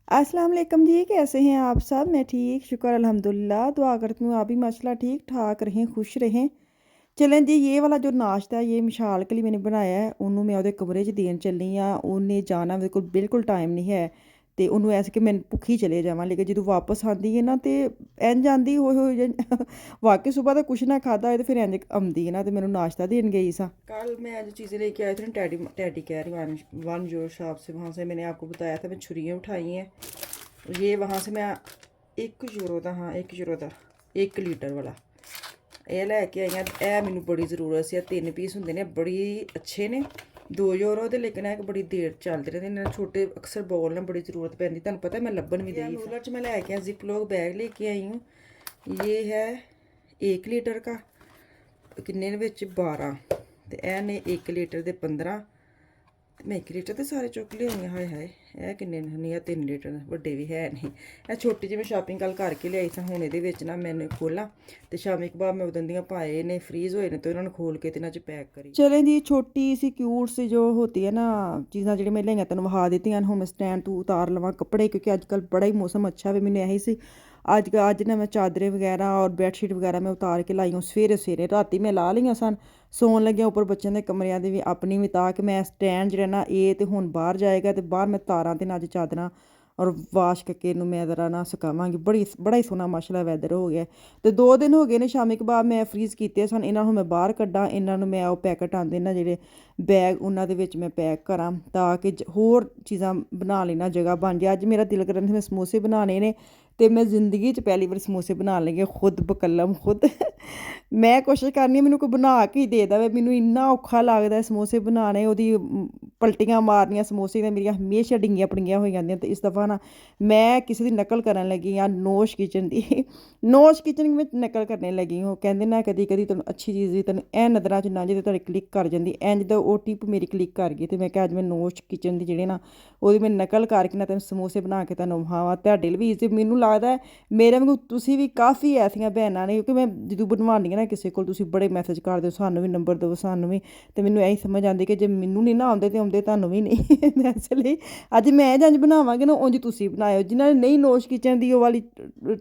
अस्सलाम वालेकुम जी, कैसे हैं आप सब? मैं ठीक, शुक्र अल्हम्दुलिल्लाह। दुआ करती हूँ आप भी माशाल्लाह ठीक ठाक रहें, खुश रहें। चलें जी, ये वाला जो नाश्ता है ये मिशाल के लिए मैंने बनाया है। ਉਹਨੂੰ ਮੈਂ ਉਹਦੇ ਕਮਰੇ 'ਚ ਦੇਣ ਚੱਲੀ ਆ। ਉਹਨੇ ਜਾਣਾ ਮੇਰੇ ਕੋਲ ਬਿਲਕੁਲ ਟਾਈਮ ਨਹੀਂ ਹੈ ਤੇ ਉਹਨੂੰ ਐਸੇ ਕਿ ਮੈਂ ਭੁੱਖੀ ਚਲੇ ਜਾਵਾਂ, ਲੇਕਿਨ ਜਦੋਂ ਵਾਪਸ ਆਉਂਦੀ ਹੈ ਨਾ ਤੇ ਇੰਝ ਆਉਂਦੀ ਹੋਏ ਹੋਏ ਵਾਕਈ ਸਵੇਰ ਦਾ ਕੁਛ ਨਾ ਖਾਦਾ ਹੋਏ ਤੇ ਫਿਰ ਇੰਝ ਆਉਂਦੀ ਹੈ ਨਾ ਤੇ ਮੈਨੂੰ नाश्ता देने गई सा। कल मैं जो चीज़ें लेके आई थी ना, टैडी टैडी कह रही हूँ, वन जो शॉप से, वहाँ से मैंने आपको बताया था मैं छुरियाँ उठाई हैं। ये वहाँ से मैं 1 यूरो का, हाँ 1 यूरो का 1 लीटर वाला ਇਹ ਲੈ ਕੇ ਆਈਆਂ। ਇਹ ਮੈਨੂੰ ਬੜੀ ਜ਼ਰੂਰਤ ਸੀ। 3 ਪੀਸ ਹੁੰਦੇ ਨੇ, ਬੜੀ ਅੱਛੇ ਨੇ, 2 ਯੂਰੋ ਦੇ, ਲੇਕਿਨ ਇਹ ਬੜੀ ਦੇਰ ਚੱਲਦੇ ਰਹਿੰਦੇ ਨੇ। ਛੋਟੇ ਅਕਸਰ ਬੋਲ ਨਾਲ ਬੜੀ ਜ਼ਰੂਰਤ ਪੈਂਦੀ, ਤੁਹਾਨੂੰ ਪਤਾ ਮੈਂ ਲੱਭਣ ਵੀ ਦੇਈ। ਨੂਡਲਰ 'ਚ ਮੈਂ ਲੈ ਕੇ ਆ जिप लॉक बैग लेके आई हूँ। ये है 1 लीटर का, किन्ने ਵਿੱਚ 12 ਤੇ ਇਹ ਨੇ 1 ਲੀਟਰ ਦੇ 15। मैं 1 ਲੀਟਰ ਦੇ ਸਾਰੇ ਚੁੱਕ ਲਿਆਈ। ਹਾਏ ਹਾਏ, ਇਹ ਕਿੰਨੇ ਨਹੀਂ ਆ 3 ਲੀਟਰ, ਵੱਡੇ ਵੀ ਹੈ ਨਹੀਂ। ਇਹ ਛੋਟੀ ਜਿਹੀ ਮੈਂ ਸ਼ਾਪਿੰਗ ਕੱਲ ਕਰਕੇ ਲਿਆਈ ਸਾਂ। ਹੁਣ ਇਹਦੇ ਵਿੱਚ ਨਾ मैंने ਖੋਲਾਂ ਤੇ ਸ਼ਾਮੀ ਕਬਾਬ ਮੈਂ ਉਦੋਂ ਦੀਆਂ ਪਾਏ ਨੇ, ਫਰੀਜ਼ ਹੋਏ ਨੇ, ਤੇ ਇਹਨਾਂ ਨੂੰ ਖੋਲ ਕੇ ਤੇ ਇਹਨਾਂ 'ਚ ਪੈਕ ਕਰੀ। ਚਲੇ ਜੀ, ਛੋਟੀ ਸੀ क्यूट सी जो होती है ना चीज़ां ਜਿਹੜੀ ਮੈਂ ਲਈਆਂ ਤੈਨੂੰ ਵਿਖਾ ਦਿੱਤੀਆਂ। ਹੁਣ ਮੈਂ ਸਟੈਂਡ ਤੋਂ ਉਤਾਰ ਲਵਾਂ ਕੱਪੜੇ, ਕਿਉਂਕਿ ਅੱਜ ਕੱਲ੍ਹ ਬੜਾ ਹੀ ਮੌਸਮ ਅੱਛਾ ਵੇ। ਮੈਨੂੰ ਇਹੀ ਸੀ ਅੱਜ ना मैं चादरें वगैरह और बैडशीट वगैरह मैं उतार के लाई हूँ सवेरे सवेरे। राती मैं ला लियां सन, ਸੌਣ ਲੱਗਿਆ ਉੱਪਰ ਬੱਚਿਆਂ ਦੇ ਕਮਰਿਆਂ ਦੀ ਵੀ, ਆਪਣੀ ਵੀ, ਤਾਂ ਕਿ ਮੈਂ ਸਟੈਂਡ ਜਿਹੜਾ ਨਾ ਇਹ ਤੇ ਹੁਣ ਬਾਹਰ ਜਾਏਗਾ ਤੇ ਬਾਹਰ ਮੈਂ ਤਾਰਾਂ ਤੇ ਨਾ ਅੱਜ ਚਾਦਰਾਂ ਔਰ ਵਾਸ਼ ਕਰਕੇ ਇਹਨੂੰ ਮੈਂ ਜ਼ਰਾ ਨਾ ਸੁਕਾਵਾਂਗੀ। ਬੜਾ ਹੀ ਸੋਹਣਾ ਮਾਸ਼ਾਅੱਲਾ ਵੈਦਰ ਹੋ ਗਿਆ। ਤੇ 2 ਦਿਨ ਹੋ ਗਏ ਨੇ ਸ਼ਾਮੀ ਕਬਾਬ ਮੈਂ ਫਰੀਜ਼ ਕੀਤੇ ਸਨ। ਇਹਨਾਂ ਨੂੰ ਮੈਂ ਬਾਹਰ ਕੱਢਾਂ, ਇਹਨਾਂ ਨੂੰ ਮੈਂ ਉਹ ਪੈਕਟ ਆਉਂਦੇ ਨਾ ਜਿਹੜੇ ਬੈਗ, ਉਹਨਾਂ ਦੇ ਵਿੱਚ ਮੈਂ ਪੈਕ ਕਰਾਂ ਤਾਂ ਕਿ ਹੋਰ ਚੀਜ਼ਾਂ ਬਣਾ ਲੈਣਾ ਜਗ੍ਹਾ ਬਣ ਜਾਏ। ਅੱਜ ਮੇਰਾ ਦਿਲ ਕਰਨ ਮੈਂ ਸਮੋਸੇ ਬਣਾਉਣੇ ਨੇ ਤੇ ਮੈਂ ਜ਼ਿੰਦਗੀ 'ਚ ਪਹਿਲੀ ਵਾਰ ਸਮੋਸੇ ਬਣਾਉਣ ਲੱਗੀ ਖੁਦ ਬਕਲਮ ਖੁਦ। ਮੈਂ ਕੋਸ਼ਿਸ਼ ਕਰਨੀ ਮੈਨੂੰ ਕੋਈ ਬਣਾ ਕੇ ਹੀ ਦੇ ਦੇਵੇ। ਮੈਨੂੰ ਇੰਨਾ ਔਖਾ ਲੱਗਦਾ ਸਮੋਸੇ ਬਣਾਉਣੇ, ਉਹਦੀ ਪਲਟੀਆਂ ਮਾਰਨੀਆਂ ਸਮੋਸੇ ਦੀਆਂ ਮੇਰੀਆਂ ਹਮੇਸ਼ਾ ਡਿੰਗੀਆਂ ਪੜੀਆਂ ਹੋ ਜਾਂਦੀਆਂ। ਤੇ ਇਸ ਦਫਾ ਨਾ ਮੈਂ ਕਿਸੇ ਦੀ ਨਕਲ ਕਰਨ ਲੱਗੀ ਹਾਂ, ਨੋਸ਼ ਕਿਚਨ ਦੀ। ਨੋਸ਼ ਕਿਚਨ ਵਿੱਚ ਨਕਲ ਕਰਨ ਲੱਗੀ। ਉਹ ਕਹਿੰਦੇ ਨਾ ਕਦੀ ਕਦੀ ਤੁਹਾਨੂੰ ਅੱਛੀ ਚੀਜ਼ ਦੀ ਤੁਹਾਨੂੰ ਇਹ ਨਜ਼ਰਾਂ 'ਚ ਨਾ ਜੇ ਤੁਹਾਡੇ ਕਲਿੱਕ ਕਰ ਜਾਂਦੀ, ਇੰਝ ਦਾ ਉਹ ਟਿਪ ਮੇਰੀ ਕਲਿੱਕ ਕਰ ਗਈ। ਤੇ ਮੈਂ ਕਿਹਾ ਅੱਜ ਮੈਂ ਨੋਸ਼ ਕਿਚਨ ਦੀ ਜਿਹੜੇ ਨਾ ਉਹਦੀ ਮੈਂ ਨਕਲ ਕਰਕੇ ਨਾ ਤੈਨੂੰ ਸਮੋਸੇ ਬਣਾ ਕੇ ਤੁਹਾਨੂੰ ਵਿਖਾਵਾਂ। ਤੁਹਾਡੇ ਲਈ ਵੀ ਇਜ਼ੀ, ਮੈਨੂੰ ਲੱਗਦਾ ਮੇਰੇ ਵਾਂਗੂ ਤੁਸੀਂ ਵੀ ਕਾਫੀ ਐਸੀਆਂ ਭੈਣਾਂ ਨੇ, ਕਿਉਂਕਿ ਮੈਂ ਜਦੋਂ ਬਣਵਾਉਂਦੀ ਹਾਂ ਨਾ ਕਿਸੇ ਕੋਲ, ਤੁਸੀਂ ਬੜੇ ਮੈਸੇਜ ਕਰਦੇ ਹੋ ਸਾਨੂੰ ਵੀ ਨੰਬਰ ਦਿਓ ਸਾਨੂੰ ਵੀ। ਤੇ ਮੈਨੂੰ ਇਹੀ ਸਮਝ ਆਉਂਦੀ ਕਿ ਜੇ ਮੈਨੂੰ ਨਹੀਂ ਨਾ ਆਉਂਦੇ ਤੇ ਆਉਂਦੇ ਤੁਹਾਨੂੰ ਵੀ ਨਹੀਂ। ਮੈਂ ਇਸ ਲਈ ਅੱਜ ਮੈਂ ਜੰਝ ਬਣਾਵਾਂਗੇ ਨਾ ਉਂਝ ਤੁਸੀਂ ਬਣਾਇਓ। ਜਿਨ੍ਹਾਂ ਨੇ ਨਹੀਂ ਨੋਸ਼ ਕਿਚਨ ਦੀ ਉਹ ਵਾਲੀ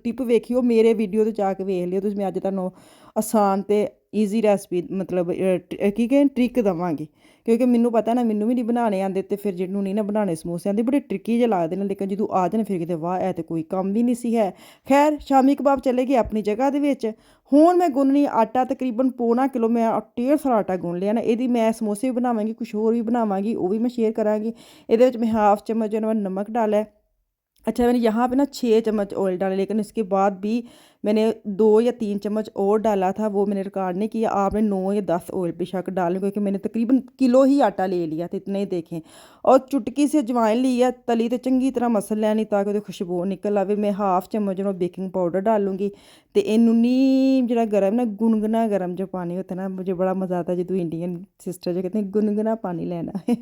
ਟਿਪ ਵੇਖੀ, ਉਹ ਮੇਰੇ ਵੀਡੀਓ 'ਤੇ ਜਾ ਕੇ ਵੇਖ ਲਿਓ ਤੁਸੀਂ। ਮੈਂ ਅੱਜ ਤੁਹਾਨੂੰ ਆਸਾਨ ਅਤੇ ਈਜ਼ੀ ਰੈਸਪੀ ਮਤਲਬ ਕੀ ਕਹਿੰਦੇ ਟ੍ਰਿਕ ਦੇਵਾਂਗੀ, ਕਿਉਂਕਿ ਮੈਨੂੰ ਪਤਾ ਨਾ ਮੈਨੂੰ ਵੀ ਨਹੀਂ ਬਣਾਉਣੇ ਆਉਂਦੇ। ਤੇ ਫਿਰ ਜਿਹਨੂੰ ਨਹੀਂ ਨਾ ਬਣਾਉਣੇ ਸਮੋਸੇ ਆਉਂਦੇ ਬੜੇ ਟ੍ਰਿਕੀ ਜਿਹੇ ਲੱਗਦੇ ਨੇ, ਲੇਕਿਨ ਜਦੋਂ ਆ ਜਾਣ ਫਿਰ ਕਿਤੇ ਵਾਹ ਇਹ ਤਾਂ ਕੋਈ ਕੰਮ ਵੀ ਨਹੀਂ ਸੀ ਹੈ। ਖੈਰ ਸ਼ਾਮੀ ਕਬਾਬ ਚਲੇ ਗਏ ਆਪਣੀ ਜਗ੍ਹਾ ਦੇ ਵਿੱਚ। ਹੁਣ ਮੈਂ ਗੁੰਨਣੀ ਆਟਾ, ਤਕਰੀਬਨ ਪੌਣਾ ਕਿਲੋ ਮੈਂ ਢੇਰ ਸਾਰਾ ਆਟਾ ਗੁੰਨ ਲਿਆ ਨਾ। ਇਹਦੀ ਮੈਂ ਸਮੋਸੇ ਵੀ ਬਣਾਵਾਂਗੀ, ਕੁਛ ਹੋਰ ਵੀ ਬਣਾਵਾਂਗੀ, ਉਹ ਵੀ मैं शेयर करांगी। ਇਹਦੇ ਵਿੱਚ मैं हाफ चम्मच जो है नमक डाला है। अच्छा मैंने यहाँ पे ना 6 चम्मच ऑयल डाला, लेकिन इसके बाद भी मैंने 2 या 3 चम्मच और डाला था, वो मैंने रिकॉर्ड नहीं किया। आपने 9 या 10 ऑयल बेशक डालें, क्योंकि मैंने तकरीबन किलो ही आटा ले लिया था, इतने ही देखें। और चुटकी से अजवाइन ली है, तली तो चंगी तरह मसल लैनी ताकि वो खुशबू निकल आवे। मैं हाफ चम्मच जो बेकिंग पाउडर डालूंगी। तो इनू नी जो गर्म ना गुनगुना गर्म जो पानी होता है ना, मुझे बड़ा मज़ा आता है जो इंडियन सिस्टर जो कहते हैं गुनगुना पानी लेना है।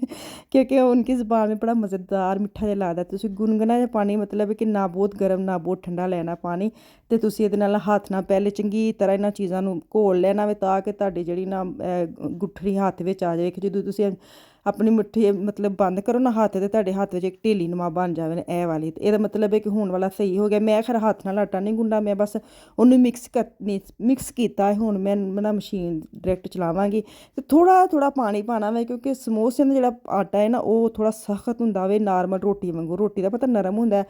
क्योंकि उनकी ज़बान में बड़ा मज़ेदार मिठा जिहा लगदा। तुसीं गुनगुना जिहा पानी मतलब कि ना बहुत गर्म ना बहुत ठंडा लेना पानी। ਤੇ ਤੁਸੀਂ ਇਹਦੇ ਨਾਲ ਹੱਥ ਨਾਲ ਪਹਿਲੇ ਚੰਗੀ ਤਰ੍ਹਾਂ ਇਹਨਾਂ ਚੀਜ਼ਾਂ ਨੂੰ ਘੋਲ ਲੈਣਾ ਵੇ, ਤਾਂ ਕਿ ਤੁਹਾਡੀ ਜਿਹੜੀ ਨਾ ਗੁੱਠੜੀ ਹੱਥ ਵਿੱਚ ਆ ਜਾਵੇ। ਕਿ ਜਦੋਂ ਤੁਸੀਂ ਆਪਣੀ ਮੁੱਠੀ ਮਤਲਬ ਬੰਦ ਕਰੋ ਨਾ ਹੱਥ, ਤੇ ਤੁਹਾਡੇ ਹੱਥ ਵਿੱਚ ਇੱਕ ਢੇਲੀ ਨੁਮਾ ਬਣ ਜਾਵੇ ਨਾ ਇਹ ਵਾਲੀ। ਤੇ ਇਹਦਾ ਮਤਲਬ ਹੈ ਕਿ ਹੁਣ ਵਾਲਾ ਸਹੀ ਹੋ ਗਿਆ। ਮੈਂ ਖੈਰ ਹੱਥ ਨਾਲ ਆਟਾ ਨਹੀਂ ਗੁੰਨਾ, ਮੈਂ ਬਸ ਉਹਨੂੰ ਮਿਕਸ ਕੀਤਾ। ਹੁਣ ਮੈਂ ਨਾ ਮਸ਼ੀਨ ਡਾਇਰੈਕਟ ਚਲਾਵਾਂਗੀ ਤੇ ਥੋੜ੍ਹਾ ਥੋੜ੍ਹਾ ਪਾਣੀ ਪਾਉਣਾ ਵੇ, ਕਿਉਂਕਿ ਸਮੋਸੇ ਦਾ ਜਿਹੜਾ ਆਟਾ ਹੈ ਨਾ ਉਹ ਥੋੜ੍ਹਾ ਸਖਤ ਹੁੰਦਾ ਵੇ, ਨਾਰਮਲ ਰੋਟੀ ਵਾਂਗੂ। ਰੋਟੀ ਦਾ ਪਤਾ ਨਰਮ ਹੁੰਦਾ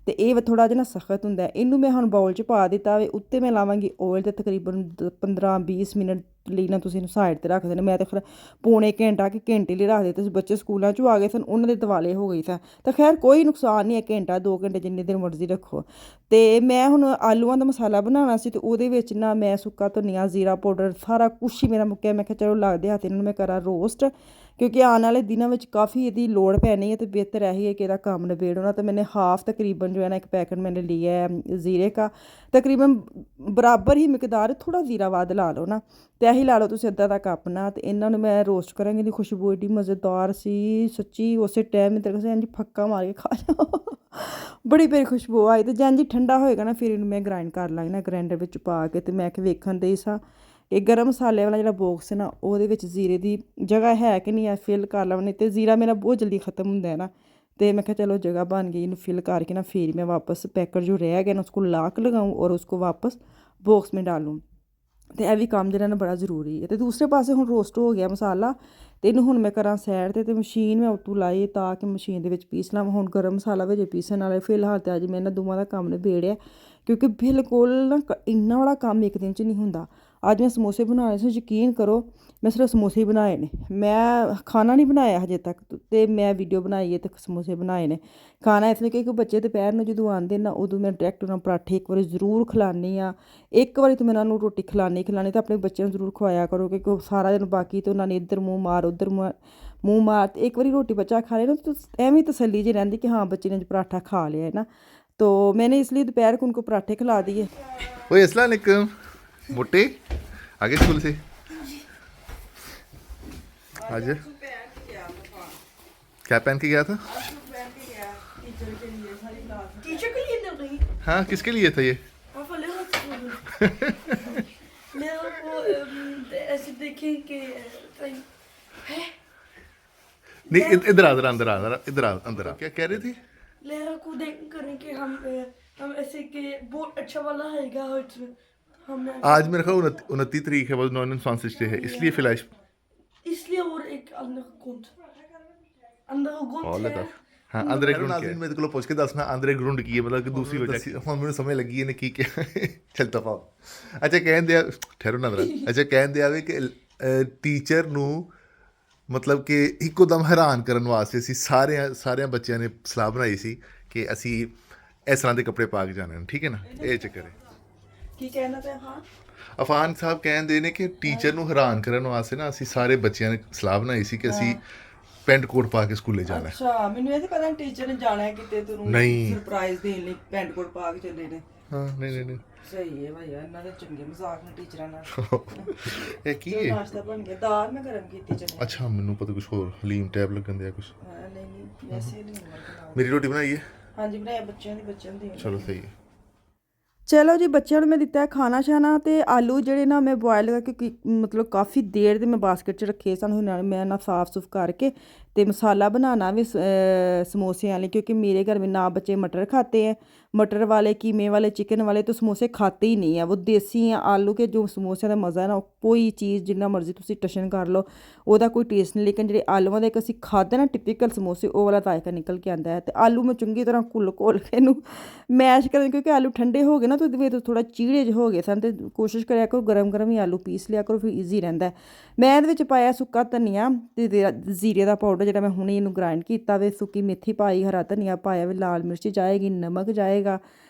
ਤੇ ਇਹ ਥੋੜ੍ਹਾ ਜਿਹਾ ਨਾ ਸਖਤ ਹੁੰਦਾ। ਇਹਨੂੰ ਮੈਂ ਹੁਣ ਬਾਉਲ 'ਚ ਪਾ ਦਿੱਤਾ ਵੇ। ਉੱਤੇ ਮੈਂ ਲਾਵਾਂਗੀ ਆਇਲ, ਤੇ ਤਕਰੀਬਨ 15-20 ਮਿੰਟ ਲਈ ਨਾ ਤੁਸੀਂ ਇਹਨੂੰ ਸਾਈਡ 'ਤੇ ਰੱਖ ਦੇਣਾ। ਮੈਂ ਤਾਂ ਖੈਰ ਪੌਣੇ ਘੰਟਾ ਕਿ ਘੰਟੇ ਲਈ ਰੱਖ ਦਿੱਤੇ ਸੀ। ਬੱਚੇ ਸਕੂਲਾਂ 'ਚੋਂ ਆ ਗਏ ਸਨ, ਉਹਨਾਂ ਦੇ ਦਿਵਾਲੇ ਹੋ ਗਈ ਸੀ। ਤਾਂ ਖੈਰ ਕੋਈ ਨੁਕਸਾਨ ਨਹੀਂ ਹੈ, ਘੰਟਾ 2 ਘੰਟੇ ਜਿੰਨੀ ਦੇਰ ਮਰਜ਼ੀ ਰੱਖੋ। ਤੇ ਮੈਂ ਹੁਣ ਆਲੂਆਂ ਦਾ ਮਸਾਲਾ ਬਣਾਉਣਾ ਸੀ, ਤੇ ਉਹਦੇ ਵਿੱਚ ਨਾ ਮੈਂ ਸੁੱਕਾ ਧਨੀਆ, ਜ਼ੀਰਾ ਪਾਊਡਰ ਸਾਰਾ ਕੁਛ ਹੀ ਮੇਰਾ ਮੁੱਕਿਆ। ਮੈਂ ਕਿਹਾ ਚਲੋ ਲੱਗਦੇ ਹੱਥ ਇਹਨਾਂ ਨੂੰ ਮੈਂ ਕਰਾਂ ਰੋਸਟ, ਕਿਉਂਕਿ ਆਉਣ ਵਾਲੇ ਦਿਨਾਂ ਵਿੱਚ ਕਾफ़ी ਇਹਦੀ ਲੋੜ ਪੈਣੀ ਹੈ। ਤੇ ਬਿਹਤਰ ਇਹੀ है कि ਇਹਦਾ ਕੰਮ ਨਿਬੇੜੋ। तो मैंने हाफ़ तकरीबन जो है ना एक पैकेट मैंने लिया है ज़ीरे का, तकरीबन बराबर ही मकदार, थोड़ा ज़ीरा ਵੱਧ ਲਾ ਲਓ ਨਾ, ਤੇ ਇਹੀ ਲਾ ਲਓ ਤੁਸੀਂ ਅੱਧਾ ਦਾ ਕੱਪ ਨਾ। ਤੇ ਇਹਨਾਂ ਨੂੰ ਮੈਂ ਰੋਸਟ ਕਰਾਂਗੀ। ਇਹਦੀ ਖੁਸ਼ਬੂ ਏਡੀ ਮਜ਼ੇਦਾਰ ਸੀ ਸੱਚੀ, ਉਸੇ ਟਾਈਮ ਹੀ ਤੱਕ ਇੰਝ ਫੱਕਾ ਮਾਰ ਕੇ ਖਾ ਜਾਓ। ਬੜੀ ਪਿਆਰੀ ਖੁਸ਼ਬੂ ਆਈ। ਤੇ ਜੰਝ ਠੰਡਾ ਹੋਏਗਾ ਨਾ ਫਿਰ ਇਹਨੂੰ ਮੈਂ ਗ੍ਰਾਇੰਡ ਕਰ ਲਾਂਗੀ ਨਾ ਗ੍ਰਾਇੰਡਰ ਵਿੱਚ ਪਾ ਕੇ। ਤੇ ਮੈਂ ਕਿ ਵੇਖਣ ਦੇ ਸਾਂ ਇਹ ਗਰਮ ਮਸਾਲੇ ਵਾਲਾ ਜਿਹੜਾ ਬੋਕਸ ਹੈ ਨਾ ਉਹਦੇ ਵਿੱਚ ਜ਼ੀਰੇ ਦੀ ਜਗ੍ਹਾ ਹੈ ਕਿ ਨਹੀਂ ਹੈ, ਫਿਲ ਕਰ ਲਵਾਂ। ਨਹੀਂ ਤੇ ਜ਼ੀਰਾ ਮੇਰਾ ਬਹੁਤ ਜਲਦੀ ਖਤਮ ਹੁੰਦਾ ਹੈ ਨਾ, तो मैं चलो जगह बन गई, इन्हू फिल करके ना फिर मैं वापस पैकेट जो रह गया ना उसको लाक लगाऊँ और उसको वापस बॉक्स में डालूँ। तो यह भी काम जो ना बड़ा जरूरी है। तो दूसरे पासे हुण रोस्ट हो गया मसाला, तो इनू हुण मैं करा सैड ते मशीन मैं उत्तों लाई ताकि मशीन दे विच पीस लवां। हुण गर्म मसाला विच पीसन वाला फिलहाल तो अज मैं इन्हां दोवां दा कम्म निबेड़िआ, क्योंकि बिल्कुल ना इन्ना बड़ा कम्म एक दिन च नहीं हुंदा। अज मैं समोसे बनाने से यकीन करो मैं सिर्फ समोसे ही बनाए ने, मैं खाना नहीं बनाया हजे तक। तो मैं वीडियो बनाई है तो समोसे बनाए ने। खाना इसलिए कि बच्चे दोपहर में जो आते ना उदों मैं डायरैक्ट उन्होंने पराठे एक बार जरूर खिलानी आ। एक बारी तो मैं उन्होंने रोटी खिलानी तो अपने बच्चों जरूर खवाया करो, क्योंकि सारा दिन बाकी तो उन्होंने इधर मूँह मार उधर मूँह मार। तो एक बारी रोटी बच्चा खा ले ना तो एवं तसल्ली जी रहती कि हाँ बच्चे ने पराठा खा लिया है ना। तो मैंने इसलिए दोपहर को उनको पराठे खिला दिए। ओए अस्सलाम वालेकुम मोटे, आगे स्कूल से आज क्या पहन के गया था? टीचर के लिए नहीं। हाँ किसके लिए था ये? मेरे को ऐसे देखे कि है नहीं इधर आ, इधर अंदर आ, इधर आ अंदर आ। क्या कह रही थी? लेरा को देख करें कि हम ऐसे कि बहुत अच्छा वाला हैगा heute हम आज मेरे ख्याल 29 तारीख है, बस 29 है, इसलिए फिलहाल इसलिए और एक अंदर गुंड है। हाँ अंदर एक नाज़रीन मेरे को पूछ के दसना अंदर एक ग्रुंड की है, मतलब कि दूसरी वजह हुण मैनूं समझ लगी है की क्या चल दफा। अच्छा कहन दिया ठहरो ना अच्छा कहन दिया वे कि टीचर नूं मतलब कि ਇੱਕੋਦਮ हैरान करने वास्ते ਅਸੀਂ ਸਾਰਿਆਂ ਬੱਚਿਆਂ ਨੇ ਸਲਾਹ ਬਣਾਈ ਸੀ ਕਿ ਅਸੀਂ ਇਸ ਤਰ੍ਹਾਂ ਦੇ ਕੱਪੜੇ ਪਾ ਕੇ ਜਾਣੇ ਨੇ, ਠੀਕ ਹੈ ਨਾ। ਇਹ ਚੱਕਰ ਹੈ। ਕੀ ਕਹਿਣਾ ਤੇ ਹਾਂ ਅਫਾਨ ਸਾਹਿਬ ਕਹਿੰਦੇ ਨੇ ਕਿ ਟੀਚਰ ਨੂੰ ਹੈਰਾਨ ਕਰਨ ਵਾਸਤੇ ਨਾ ਅਸੀਂ ਸਾਰੇ ਬੱਚਿਆਂ ਨੇ ਸਲਾਹ ਬਣਾਈ ਸੀ ਕਿ ਅਸੀਂ ਪੈਂਟ ਕੋਟ ਪਾ ਕੇ ਸਕੂਲੇ ਜਾਣਾ। ਅੱਛਾ ਮੈਨੂੰ ਇਹ ਤਾਂ ਪਤਾ ਨਹੀਂ ਟੀਚਰ ਨੇ ਜਾਣਾ ਹੈ ਕਿਤੇ ਤੈਨੂੰ ਨਹੀਂ ਸਰਪ੍ਰਾਈਜ਼ ਦੇਣ ਲਈ ਪੈਂਟ ਕੋਟ ਪਾ ਕੇ ਚੱਲੇ ਨੇ। ਹਾਂ ਨਹੀਂ ਸਹੀ ਹੈ ਭਾਈ ਇਹਨਾਂ ਦੇ ਚੰਗੇ ਮਜ਼ਾਕ ਨੇ ਟੀਚਰਾਂ ਨਾਲ। ਇਹ ਕੀ ਹੈ? ਨਾਸ਼ਤਾ ਬਣ ਗਿਆ, ਦਾਲ ਮੈਂ ਗਰਮ ਕੀਤੀ ਚਨੇ। ਅੱਛਾ ਮੈਨੂੰ ਪਤਾ ਕੁਝ ਹੋਰ ਹਲੀਮ ਟੈਬ ਲੱਗਣ ਦਿਆ ਕੁਝ। ਨਹੀਂ ਵੈਸੇ ਨਹੀਂ ਬਣਾਇਆ। ਮੇਰੀ ਰੋਟੀ ਬਣਾਈ ਹੈ? ਹਾਂਜੀ ਬਣਾਇਆ, ਬੱਚਿਆਂ ਦੀ ਚਲੋ ਸਹੀ ਹੈ। ਚਲੋ ਜੀ ਬੱਚਿਆਂ ਨੂੰ ਮੈਂ ਦਿੱਤਾ ਖਾਣਾ ਛਾਣਾ, ਤੇ ਆਲੂ ਜਿਹੜੇ ਨਾ ਮੈਂ ਬੋਇਲ ਕਰਕੇ ਮਤਲਬ ਕਾਫੀ ਦੇਰ ਦੇ ਮੈਂ ਬਾਸਕਟ 'ਚ ਰੱਖੇ ਸਨ। ਹੁਣ ਮੈਂ ਨਾ ਸਾਫ਼ ਸੁਫ ਕਰਕੇ ਤੇ ਮਸਾਲਾ बनाना भी समोसे वाले, क्योंकि मेरे घर में ना बच्चे मटर खाते हैं, मटर वाले कीमे वाले चिकन वाले तो समोसे खाते ही नहीं है। वो देसी हैं आलू के जो समोसे का मज़ा है ना, कोई चीज़ जिन्ना मर्जी तुसी टशन कर लो ਉਹਦਾ ਕੋਈ ਟੇਸਟ ਨਹੀਂ। ਲੇਕਿਨ ਜਿਹੜੇ ਆਲੂਆਂ ਦੇ ਇੱਕ ਅਸੀਂ ਖਾਦੇ ਨਾ ਟਿਪੀਕਲ ਸਮੋਸੇ, ਉਹ ਵਾਲਾ ਜ਼ਾਇਕਾ ਨਿਕਲ ਕੇ ਆਉਂਦਾ ਹੈ। ਤੇ ਆਲੂ ਮੈਂ ਚੰਗੀ ਤਰ੍ਹਾਂ ਘੁੱਲ ਕੇ ਇਹਨੂੰ ਮੈਸ਼ ਕਰਨ, ਕਿਉਂਕਿ ਆਲੂ ਠੰਡੇ ਹੋ ਗਏ ਨਾ ਤਾਂ ਇਹਦੇ ਵਿੱਚ ਥੋੜ੍ਹਾ ਚੀੜੇ ਜਿਹੇ ਹੋ ਗਏ ਸਨ। ਤੇ ਕੋਸ਼ਿਸ਼ ਕਰਿਆ ਕਰੋ ਗਰਮ ਹੀ ਆਲੂ ਪੀਸ ਲਿਆ ਕਰੋ, ਫਿਰ ਈਜ਼ੀ ਰਹਿੰਦਾ। ਮੈਂ ਇਹਦੇ ਵਿੱਚ ਪਾਇਆ ਸੁੱਕਾ ਧਨੀਆ ਤੇ ਜ਼ੀਰੇ ਦਾ ਪਾਊਡਰ ਜਿਹੜਾ ਮੈਂ ਹੁਣੇ ਇਹਨੂੰ ਗ੍ਰਾਈਂਡ ਕੀਤਾ ਵੇ, ਸੁੱਕੀ ਮੇਥੀ ਪਾਈ, ਹਰਾ ਧਨੀਆ ਪਾਇਆ ਵੇ, ਲਾਲ ਮਿਰਚ ਜਾਏਗੀ, ਨਮਕ ਜਾਏਗਾ,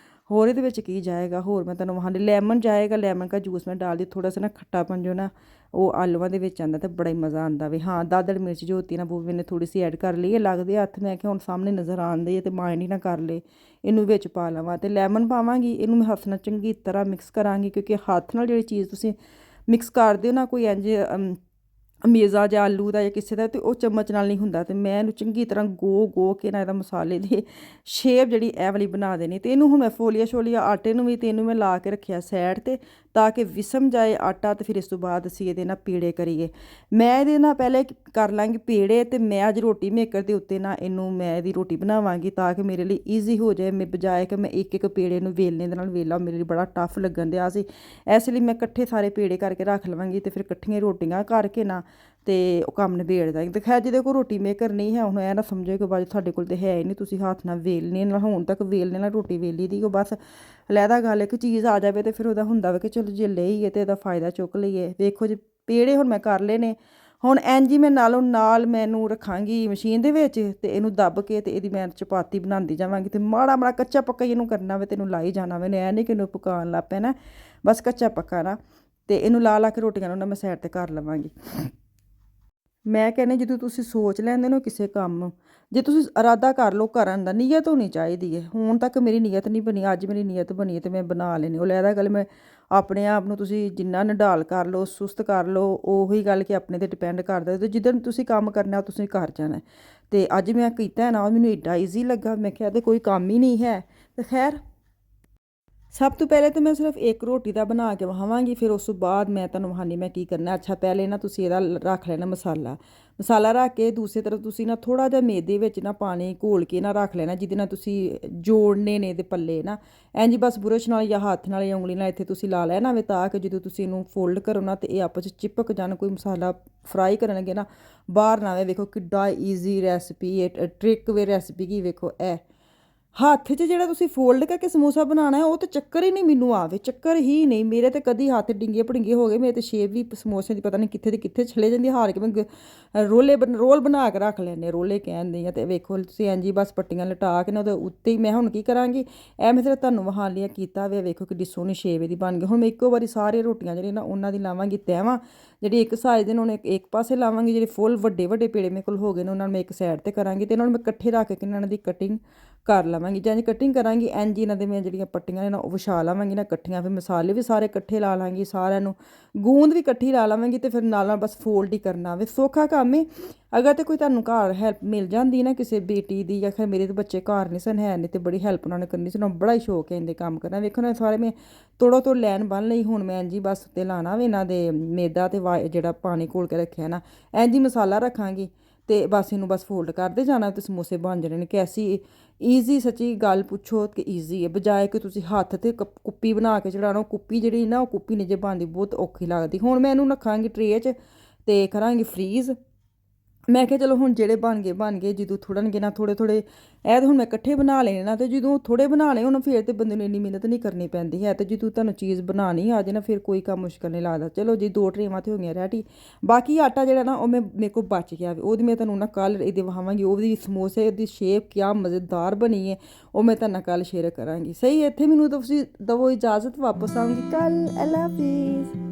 ਹੋਰ ਇਹਦੇ ਵਿੱਚ ਕੀ ਜਾਏਗਾ ਹੋਰ ਮੈਂ ਤੁਹਾਨੂੰ ਹਾਂਜੀ ਲੈਮਨ ਜਾਏਗਾ, ਲੈਮਨ ਦਾ ਜੂਸ ਮੈਂ डाल दी। थोड़ा सा ना खट्टापन जो ना वो आलूआं दे विच आंदा, तो बड़ा ही मज़ा आंदा वे। हाँ दादड़ मिर्च जो होती है ना वो मैंने थोड़ी सी ऐड कर ली है। लगदे हत्थ मैं कि हुण सामने नज़र आंदी है तो माइंड ही ना कर ले, इनू विच पा लवां। ते लैमन पावांगी, इनू मैं हत्थ नाल चंगी तरह मिक्स करांगी, क्योंकि हत्थ नाल जिहड़ी चीज़ तुसीं मिक्स करदे हो ना, कोई इंज ਮੇਜ਼ਾ ਜਾਂ ਆਲੂ ਦਾ ਜਾਂ ਕਿਸੇ ਦਾ, ਅਤੇ ਉਹ ਚਮਚ ਨਾਲ ਨਹੀਂ ਹੁੰਦਾ। ਅਤੇ ਮੈਂ ਇਹਨੂੰ ਚੰਗੀ ਤਰ੍ਹਾਂ ਗੋ ਕੇ ਨਾ ਇਹਦਾ ਮਸਾਲੇ ਦੀ ਸ਼ੇਪ ਜਿਹੜੀ ਇਹ ਵਾਲੀ ਬਣਾ ਦੇਣੀ। ਅਤੇ ਇਹਨੂੰ ਹੁਣ ਮੈਂ ਫੋਲੀਆ ਸ਼ੋਲੀਆ ਆਟੇ ਨੂੰ ਵੀ ਅਤੇ ਇਹਨੂੰ ਮੈਂ ਲਾ ਕੇ ਰੱਖਿਆ ਸਾਈਡ 'ਤੇ, ਤਾਂ ਕਿ ਵਿਸਮ ਜਾਏ ਆਟਾ। ਅਤੇ ਫਿਰ ਇਸ ਤੋਂ ਬਾਅਦ ਅਸੀਂ ਇਹਦੇ ਨਾਲ ਪੇੜੇ ਕਰੀਏ। ਮੈਂ ਇਹਦੇ ਨਾਲ ਪਹਿਲੇ ਕਰ ਲਾਂਗੀ ਪੇੜੇ, ਅਤੇ ਮੈਂ ਅੱਜ ਰੋਟੀ ਮੇਕਰ ਦੇ ਉੱਤੇ ਨਾ ਇਹਨੂੰ ਮੈਂ ਇਹਦੀ ਰੋਟੀ ਬਣਾਵਾਂਗੀ, ਤਾਂ ਕਿ ਮੇਰੇ ਲਈ ਈਜ਼ੀ ਹੋ ਜਾਏ। ਮੈਂ ਬਜਾਏ ਕਿ ਮੈਂ ਇੱਕ ਪੇੜੇ ਨੂੰ ਵੇਲਣੇ ਦੇ ਨਾਲ ਵੇਲਾ, ਮੇਰੇ ਲਈ ਬੜਾ ਟਫ ਲੱਗਣ ਦਿਆ ਸੀ। ਇਸ ਲਈ ਮੈਂ ਇਕੱਠੇ ਸਾਰੇ ਪੇੜੇ ਕਰਕੇ ਰੱਖ ਲਵਾਂਗੀ, ਅਤੇ ਫਿਰ ਇਕੱਠੀਆਂ ਰੋਟੀਆਂ ਕਰਕੇ ਨਾ ਅਤੇ ਉਹ ਕੰਮ ਨਿਬੇੜ ਦਾਂਗੀ। ਅਤੇ ਖੈਰ ਜਿਹਦੇ ਕੋਲ ਰੋਟੀ ਮੇਕਰ ਨਹੀਂ ਹੈ, ਹੁਣ ਇਹ ਨਾ ਸਮਝੋ ਕਿ ਬਾਅਦ ਤੁਹਾਡੇ ਕੋਲ ਤਾਂ ਹੈ ਹੀ ਨਹੀਂ, ਤੁਸੀਂ ਹੱਥ ਨਾਲ ਵੇਲਣੇ ਨਾਲ, ਹੁਣ ਤੱਕ ਵੇਲਣੇ ਨਾਲ ਰੋਟੀ ਵੇਲੀ ਦੀ। ਉਹ ਬਸ ਲਹਿਦਾ ਗੱਲ ਇੱਕ ਚੀਜ਼ ਆ ਜਾਵੇ ਅਤੇ ਫਿਰ ਉਹਦਾ ਹੁੰਦਾ ਵਾ ਕਿ ਚਲੋ ਜੇ ਲਈਏ ਤਾਂ ਇਹਦਾ ਫਾਇਦਾ ਚੁੱਕ ਲਈਏ। ਵੇਖੋ ਜੀ ਪੇੜੇ ਹੁਣ ਮੈਂ ਕਰ ਲਏ ਨੇ। ਹੁਣ ਇੰਝ ਹੀ ਮੈਂ ਨਾਲੋਂ ਨਾਲ ਮੈਨੂੰ ਰੱਖਾਂਗੀ ਮਸ਼ੀਨ ਦੇ ਵਿੱਚ, ਅਤੇ ਇਹਨੂੰ ਦੱਬ ਕੇ ਅਤੇ ਇਹਦੀ ਮੈਂ ਚਪਾਤੀ ਬਣਾਉਂਦੀ ਜਾਵਾਂਗੀ। ਅਤੇ ਮਾੜਾ ਕੱਚਾ ਪੱਕਾ ਹੀ ਇਹਨੂੰ ਕਰਨਾ ਵੇ, ਅਤੇ ਇਹਨੂੰ ਲਾਈ ਜਾਣਾ ਵੇ। ਇਹ ਨਹੀਂ ਕਿ ਇਹਨੂੰ ਪਕਾਉਣ ਲੱਗ ਪਿਆ ਨਾ, ਬਸ ਕੱਚਾ ਪੱਕਾ ਨਾ। ਅਤੇ ਇਹਨੂੰ ਲਾ ਕੇ ਰੋਟੀਆਂ ਨੂੰ ਨਾ ਮੈਂ ਸਾਈਡ 'ਤੇ ਕਰ ਲਵਾਂਗੀ। ਮੈਂ ਕਹਿੰਦੀ ਜਦੋਂ ਤੁਸੀਂ ਸੋਚ ਲੈਂਦੇ ਹੋ ਕਿਸੇ ਕੰਮ, ਜੇ ਤੁਸੀਂ ਇਰਾਦਾ ਕਰ ਲਓ ਕਰਨ ਦਾ, ਨੀਅਤ ਹੋਣੀ ਚਾਹੀਦੀ ਹੈ। ਹੁਣ ਤੱਕ ਮੇਰੀ ਨੀਅਤ ਨਹੀਂ ਬਣੀ, ਅੱਜ ਮੇਰੀ ਨੀਅਤ ਬਣੀ ਹੈ ਅਤੇ ਮੈਂ ਬਣਾ ਲੈਣੀ। ਉਹ ਲਹਿਦਾ ਗੱਲ ਮੈਂ ਆਪਣੇ ਆਪ ਨੂੰ ਤੁਸੀਂ ਜਿੰਨਾ ਨਿਢਾਲ ਕਰ ਲਓ, ਸੁਸਤ ਕਰ ਲਓ, ਉਹੀ ਗੱਲ ਕਿ ਆਪਣੇ 'ਤੇ ਡਿਪੈਂਡ ਕਰਦਾ। ਅਤੇ ਜਿੱਦਣ ਤੁਸੀਂ ਕੰਮ ਕਰਨਾ ਤੁਸੀਂ ਕਰ ਜਾਣਾ। ਅਤੇ ਅੱਜ ਮੈਂ ਕੀਤਾ ਨਾ, ਮੈਨੂੰ ਏਡਾ ਈਜ਼ੀ ਲੱਗਾ, ਮੈਂ ਕਿਹਾ ਤੇ ਕੋਈ ਕੰਮ ਹੀ ਨਹੀਂ ਹੈ। ਅਤੇ ਖੈਰ ਸਭ ਤੋਂ ਪਹਿਲੇ ਤਾਂ ਮੈਂ ਸਿਰਫ ਇੱਕ ਰੋਟੀ ਦਾ ਬਣਾ ਕੇ ਵਹਾਵਾਂਗੀ, ਫਿਰ ਉਸ ਤੋਂ ਬਾਅਦ ਮੈਂ ਤੁਹਾਨੂੰ ਵਹਾਨੀ ਮੈਂ ਕੀ ਕਰਨਾ। ਅੱਛਾ, ਪਹਿਲੇ ਨਾ ਤੁਸੀਂ ਇਹਦਾ ਰੱਖ ਲੈਣਾ ਮਸਾਲਾ ਰੱਖ ਕੇ ਦੂਸਰੀ ਤਰਫ ਤੁਸੀਂ ਨਾ ਥੋੜ੍ਹਾ ਜਿਹਾ ਮੈਦੇ ਵਿੱਚ ਨਾ ਪਾਣੀ ਘੋਲ ਕੇ ਨਾ ਰੱਖ ਲੈਣਾ, ਜਿਹਦੇ ਨਾਲ ਤੁਸੀਂ ਜੋੜਨੇ ਨੇ ਇਹਦੇ ਪੱਲੇ ਨਾ ਇੰਝ ਬਸ ਬੁਰਸ਼ ਨਾਲ ਜਾਂ ਹੱਥ ਨਾਲ ਜਾਂ ਉਂਗਲੀ ਨਾਲ ਇੱਥੇ ਤੁਸੀਂ ਲਾ ਲੈਣਾ ਵੇ, ਤਾਂ ਕਿ ਜਦੋਂ ਤੁਸੀਂ ਇਹਨੂੰ ਫੋਲਡ ਕਰੋ ਨਾ ਤੇ ਇਹ ਆਪਸ ਵਿੱਚ ਚਿਪਕ ਜਾਣ, ਕੋਈ ਮਸਾਲਾ ਫਰਾਈ ਕਰਨਗੇ ਨਾ ਬਾਹਰ ਨਾ ਆਵੇ। ਵੇਖੋ ਕਿੱਡਾ ਈਜ਼ੀ ਰੈਸਪੀ, ਇਹ ਟ੍ਰਿਕ ਵੇ ਰੈਸਪੀ ਕੀ ਵੇਖੋ। ਇਹ ਹੱਥ 'ਚ ਜਿਹੜਾ ਤੁਸੀਂ ਫੋਲਡ ਕਰਕੇ ਸਮੋਸਾ ਬਣਾਉਣਾ ਉਹ ਤਾਂ ਚੱਕਰ ਹੀ ਨਹੀਂ ਮੈਨੂੰ ਆਵੇ, ਚੱਕਰ ਹੀ ਨਹੀਂ ਮੇਰੇ ਤੇ ਕਦੀ ਹੱਥ ਡਿੰਗੇ ਭੜਿੰਗੇ ਹੋ ਗਏ, ਮੇਰੇ ਤੇ ਸ਼ੇਪ ਵੀ ਸਮੋਸੇ ਦੀ ਪਤਾ ਨਹੀਂ ਕਿੱਥੇ ਦੀ ਕਿੱਥੇ ਚਲੇ ਜਾਂਦੀ, ਹਾਰ ਕੇ ਮੈਂ ਰੋਲ ਬਣਾ ਕੇ ਰੱਖ ਲੈਂਦੇ, ਰੋਲੇ ਕਹਿੰਦੇ ਆ। ਅਤੇ ਵੇਖੋ ਤੁਸੀਂ ਇੰਝ ਹੀ ਬਸ ਪੱਟੀਆਂ ਲਟਾ ਕੇ ਨਾ ਉਹਦੇ ਉੱਤੇ ਹੀ ਮੈਂ ਹੁਣ ਕੀ ਕਰਾਂਗੀ, ਇਹ ਮੈਂ ਸਿਰਫ ਤੁਹਾਨੂੰ ਵਹਾਉਣ ਲਈ ਕੀਤਾ ਵੇ। ਵੇਖੋ ਕਿੱਡੀ ਸੋਹਣੀ ਸ਼ੇਪ ਇਹਦੀ ਬਣ ਗਈ। ਹੁਣ ਮੈਂ ਇੱਕੋ ਵਾਰੀ ਸਾਰੇ ਰੋਟੀਆਂ ਜਿਹੜੀਆਂ ਨਾ ਉਹਨਾਂ ਦੀ ਲਾਵਾਂਗੀ ਤਹਿਵਾਂ, ਜਿਹੜੀ ਇੱਕ ਸਾਈਜ਼ ਦੇ ਨੇ ਉਹਨੇ ਇੱਕ ਪਾਸੇ ਲਾਵਾਂਗੀ, ਜਿਹੜੇ ਫੁੱਲ ਵੱਡੇ ਪੇੜੇ ਮੇਰੇ ਕੋਲ ਹੋ ਗਏ ਨੇ ਉਹਨਾਂ ਨੂੰ ਮੈਂ ਇੱਕ ਸਾਈਡ 'ਤੇ ਕਰਾਂਗੀ, ਅਤੇ ਇਹਨਾਂ ਨੂੰ ਮੈਂ ਇਕੱਠੇ ਰੱਖ ਕੇ ਇਹਨਾਂ ਦੀ ਕਟਿੰਗ ਕਰ ਲਵਾਂਗੀ। ਜਾਂ ਕਟਿੰਗ ਕਰਾਂਗੀ ਇੰਝ ਇਹਨਾਂ ਦੇ ਮੈਂ ਜਿਹੜੀਆਂ ਪੱਟੀਆਂ ਨੇ ਨਾ ਉਹ ਵਿਛਾ ਲਵਾਂਗੀ ਨਾ ਇਕੱਠੀਆਂ, ਫਿਰ ਮਸਾਲੇ ਵੀ ਸਾਰੇ ਇਕੱਠੇ ਲਾ ਲਾਂਗੀ, ਸਾਰਿਆਂ ਨੂੰ ਗੂੰਦ ਵੀ ਇਕੱਠੀ ਲਾ ਲਵਾਂਗੀ, ਅਤੇ ਫਿਰ ਨਾਲ ਬਸ ਫੋਲਡ ਹੀ ਕਰਨਾ ਵੇ। ਸੌਖਾ ਕੰਮ ਹੈ। ਅਗਰ ਤਾਂ ਕੋਈ ਤੁਹਾਨੂੰ ਘਰ ਹੈਲਪ ਮਿਲ ਜਾਂਦੀ ਨਾ ਕਿਸੇ ਬੇਟੀ ਦੀ, ਜਾਂ ਫਿਰ ਮੇਰੇ ਤਾਂ ਬੱਚੇ ਘਰ ਨਹੀਂ ਸਨ ਹੈ ਨਹੀਂ, ਅਤੇ ਬੜੀ ਹੈਲਪ ਉਹਨਾਂ ਨੇ ਕਰਨੀ ਸੀ, ਉਹਨਾਂ ਨੂੰ ਬੜਾ ਹੀ ਸ਼ੌਕ ਹੈ ਇਹਦੇ ਕੰਮ ਕਰਨਾ। ਵੇਖੋ ਨਾ ਸਾਰੇ ਮੈਂ ਤੋੜੋ ਲੈਨ ਬੰਨ ਲਈ, ਹੁਣ ਮੈਂ ਇੰਝ ਹੀ ਬਸ ਉੱਤੇ ਲਾਣਾ ਵੇ ਇਹਨਾਂ ਦੇ ਮੈਦਾ ਅਤੇ ਜਿਹੜਾ ਪਾਣੀ ਘੋਲ ਕੇ ਰੱਖਿਆ ਨਾ, ਇੰਝ ਹੀ ਮਸਾਲਾ ਰੱਖਾਂਗੀ ਅਤੇ ਬਸ ਇਹਨੂੰ ਬਸ ਫੋਲਡ ਕਰਦੇ ਜਾਣਾ ਅਤੇ ਸਮੋਸੇ ਬਣ ਜਾਣੇ ਨੇ। ਕੈਸੀ ਈਜ਼ੀ, ਸੱਚੀ ਗੱਲ ਪੁੱਛੋ ਕਿ ਈਜ਼ੀ ਹੈ, ਬਜਾਏ ਕਿ ਤੁਸੀਂ ਹੱਥ 'ਤੇ ਕੁੱਪੀ ਬਣਾ ਕੇ ਚੜਾਉਣਾ। ਕੁੱਪੀ ਜਿਹੜੀ ਨਾ ਉਹ ਕੁੱਪੀ ਨਹੀਂ ਜੇ ਬਣਦੀ, ਬਹੁਤ ਔਖੀ ਲੱਗਦੀ। ਹੁਣ ਮੈਂ ਇਹਨੂੰ ਰੱਖਾਂਗੀ ਟਰੇ 'ਚ ਅਤੇ ਕਰਾਂਗੀ ਫਰੀਜ਼। ਮੈਂ ਕਿਹਾ ਚਲੋ ਹੁਣ ਜਿਹੜੇ ਬਣ ਗਏ, ਜਦੋਂ ਥੋੜ੍ਹਨਗੇ ਨਾ ਥੋੜ੍ਹੇ ਇਹ ਤਾਂ ਹੁਣ ਮੈਂ ਇਕੱਠੇ ਬਣਾ ਲੈਣੇ ਨਾ, ਅਤੇ ਜਦੋਂ ਥੋੜ੍ਹੇ ਬਣਾ ਲਏ ਹੁਣ ਫਿਰ ਤਾਂ ਬੰਦੇ ਨੂੰ ਇੰਨੀ ਮਿਹਨਤ ਨਹੀਂ ਕਰਨੀ ਪੈਂਦੀ ਹੈ, ਅਤੇ ਜਦੋਂ ਤੁਹਾਨੂੰ ਚੀਜ਼ ਬਣਾਉਣੀ ਆ ਜਾਏ ਨਾ ਫਿਰ ਕੋਈ ਕੰਮ ਮੁਸ਼ਕਿਲ ਨਹੀਂ ਲੱਗਦਾ। ਚਲੋ ਜੀ 2 ਟਰੇਵਾਂ ਤਾਂ ਹੋ ਗਈਆਂ ਰੈਡੀ। ਬਾਕੀ ਆਟਾ ਜਿਹੜਾ ਨਾ ਉਹ ਮੇਰੇ ਕੋਲ ਬਚ ਗਿਆ, ਉਹਦੀ ਮੈਂ ਤੁਹਾਨੂੰ ਨਾ ਕੱਲ੍ਹ ਇਹਦੇ ਵਹਾਵਾਂਗੀ, ਉਹਦੀ ਸਮੋਸੇ ਉਹਦੀ ਸ਼ੇਪ ਕਿਆ ਮਜ਼ੇਦਾਰ ਬਣੀ ਹੈ, ਉਹ ਮੈਂ ਤੁਹਾਨੂੰ ਕੱਲ੍ਹ ਸ਼ੇਅਰ ਕਰਾਂਗੀ। ਸਹੀ, ਇੱਥੇ ਮੈਨੂੰ ਤੁਸੀਂ ਦਵੋ ਇਜਾਜ਼ਤ, ਵਾਪਸ ਆਊਂਗੀ ਕੱਲ੍ਹ। ਅੱਲਾ ਹਾਫਿਜ਼।